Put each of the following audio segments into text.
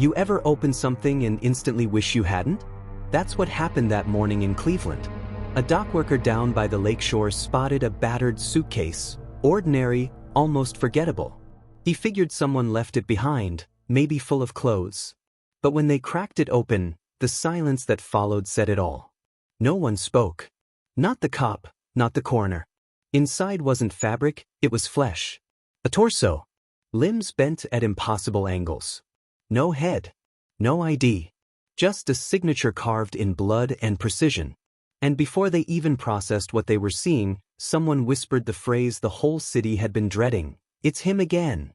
You ever open something and instantly wish you hadn't? That's what happened that morning in Cleveland. A dockworker down by the lakeshore spotted a battered suitcase, ordinary, almost forgettable. He figured someone left it behind, maybe full of clothes. But when they cracked it open, the silence that followed said it all. No one spoke. Not the cop, not the coroner. Inside wasn't fabric, it was flesh. A torso. Limbs bent at impossible angles. No head. No ID. Just a signature carved in blood and precision. And before they even processed what they were seeing, someone whispered the phrase the whole city had been dreading. It's him again.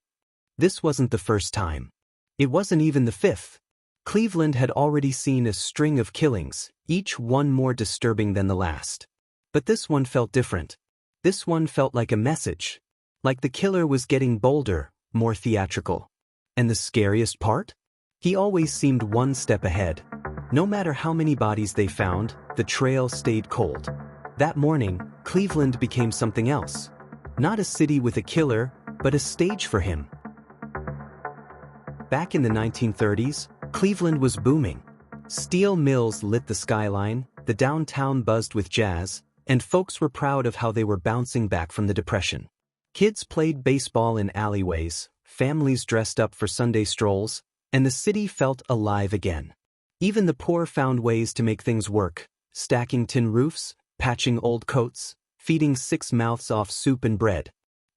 This wasn't the first time. It wasn't even the fifth. Cleveland had already seen a string of killings, each one more disturbing than the last. But this one felt different. This one felt like a message. Like the killer was getting bolder, more theatrical. And the scariest part? He always seemed one step ahead. No matter how many bodies they found, the trail stayed cold. That morning, Cleveland became something else. Not a city with a killer, but a stage for him. Back in the 1930s, Cleveland was booming. Steel mills lit the skyline, the downtown buzzed with jazz, and folks were proud of how they were bouncing back from the Depression. Kids played baseball in alleyways, families dressed up for Sunday strolls, and the city felt alive again. Even the poor found ways to make things work, stacking tin roofs, patching old coats, feeding 6 mouths off soup and bread.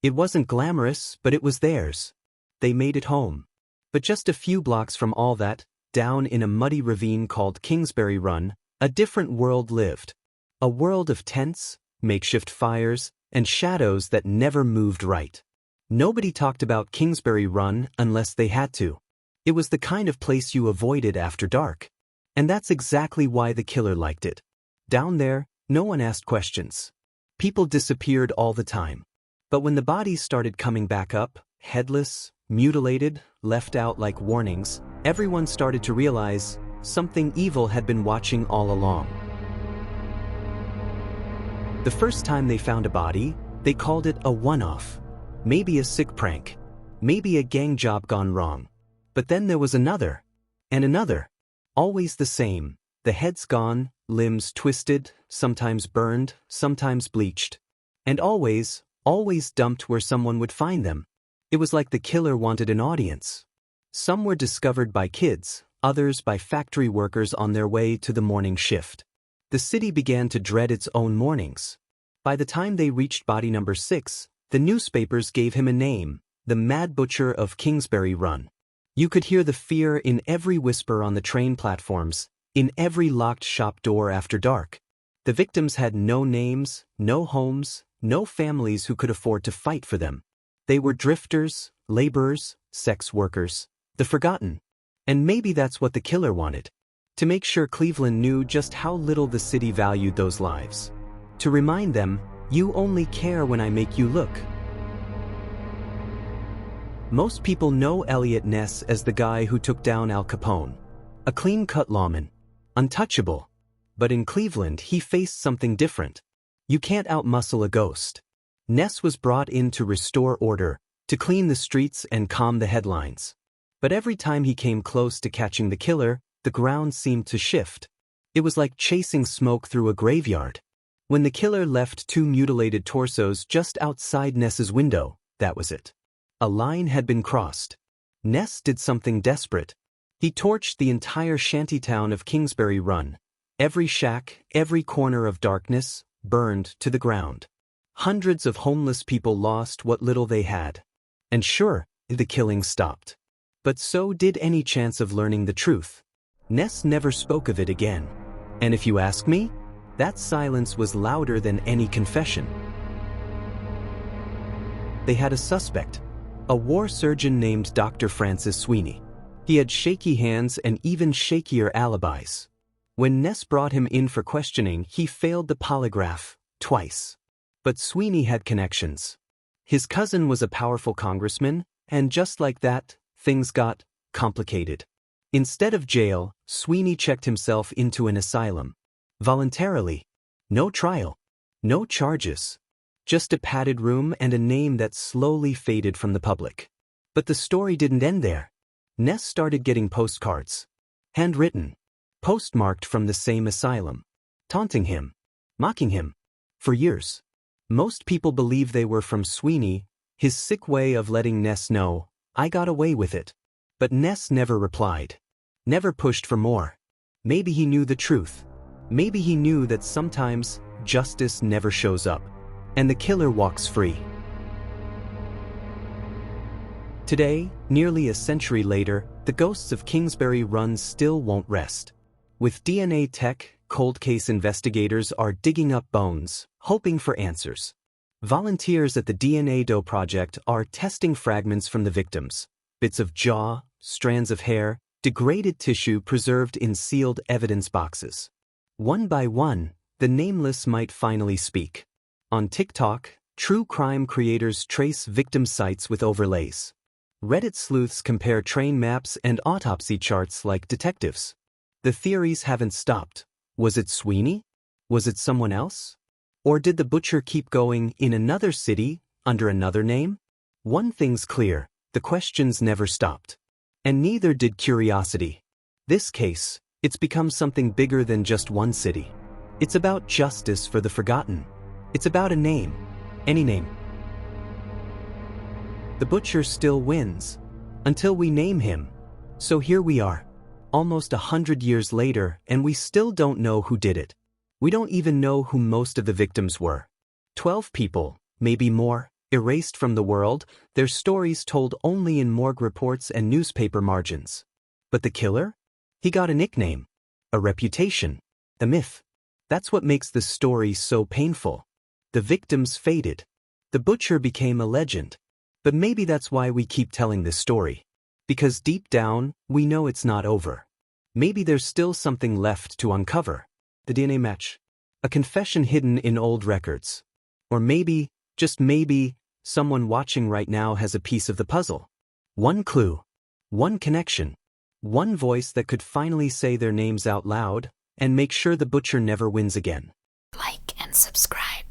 It wasn't glamorous, but it was theirs. They made it home. But just a few blocks from all that, down in a muddy ravine called Kingsbury Run, a different world lived. A world of tents, makeshift fires, and shadows that never moved right. Nobody talked about Kingsbury Run unless they had to. It was the kind of place you avoided after dark. And that's exactly why the killer liked it. Down there, no one asked questions. People disappeared all the time. But when the bodies started coming back up, headless, mutilated, left out like warnings, everyone started to realize something evil had been watching all along. The first time they found a body, they called it a one-off. Maybe a sick prank. Maybe a gang job gone wrong. But then there was another. And another. Always the same. The heads gone, limbs twisted, sometimes burned, sometimes bleached. And always dumped where someone would find them. It was like the killer wanted an audience. Some were discovered by kids, others by factory workers on their way to the morning shift. The city began to dread its own mornings. By the time they reached body number 6, the newspapers gave him a name, the Mad Butcher of Kingsbury Run. You could hear the fear in every whisper on the train platforms, in every locked shop door after dark. The victims had no names, no homes, no families who could afford to fight for them. They were drifters, laborers, sex workers, the forgotten. And maybe that's what the killer wanted. To make sure Cleveland knew just how little the city valued those lives. To remind them, you only care when I make you look. Most people know Elliot Ness as the guy who took down Al Capone. A clean-cut lawman. Untouchable. But in Cleveland he faced something different. You can't outmuscle a ghost. Ness was brought in to restore order, to clean the streets and calm the headlines. But every time he came close to catching the killer, the ground seemed to shift. It was like chasing smoke through a graveyard. When the killer left 2 mutilated torsos just outside Ness's window, that was it. A line had been crossed. Ness did something desperate. He torched the entire shantytown of Kingsbury Run. Every shack, every corner of darkness, burned to the ground. Hundreds of homeless people lost what little they had. And sure, the killing stopped. But so did any chance of learning the truth. Ness never spoke of it again. And if you ask me, that silence was louder than any confession. They had a suspect. A war surgeon named Dr. Francis Sweeney. He had shaky hands and even shakier alibis. When Ness brought him in for questioning, he failed the polygraph, twice. But Sweeney had connections. His cousin was a powerful congressman, and just like that, things got complicated. Instead of jail, Sweeney checked himself into an asylum. Voluntarily. No trial. No charges. Just a padded room and a name that slowly faded from the public. But the story didn't end there. Ness started getting postcards. Handwritten. Postmarked from the same asylum. Taunting him. Mocking him. For years. Most people believe they were from Sweeney, his sick way of letting Ness know, "I got away with it." But Ness never replied. Never pushed for more. Maybe he knew the truth. Maybe he knew that sometimes justice never shows up, and the killer walks free. Today, nearly a century later, the ghosts of Kingsbury Run still won't rest. With DNA tech, cold case investigators are digging up bones, hoping for answers. Volunteers at the DNA Doe Project are testing fragments from the victims, bits of jaw, strands of hair, degraded tissue preserved in sealed evidence boxes. One by one, the nameless might finally speak. On TikTok, true crime creators trace victim sites with overlays. Reddit sleuths compare train maps and autopsy charts like detectives. The theories haven't stopped. Was it Sweeney? Was it someone else? Or did the butcher keep going in another city, under another name? One thing's clear, the questions never stopped. And neither did curiosity. This case, it's become something bigger than just one city. It's about justice for the forgotten. It's about a name. Any name. The butcher still wins. Until we name him. So here we are. Almost 100 years later, and we still don't know who did it. We don't even know who most of the victims were. 12 people, maybe more, erased from the world, their stories told only in morgue reports and newspaper margins. But the killer? He got a nickname, a reputation, a myth. That's what makes the story so painful. The victims faded. The butcher became a legend. But maybe that's why we keep telling this story. Because deep down, we know it's not over. Maybe there's still something left to uncover. The DNA match. A confession hidden in old records. Or maybe, just maybe, someone watching right now has a piece of the puzzle. One clue. One connection. One voice that could finally say their names out loud and make sure the butcher never wins again. Like and subscribe.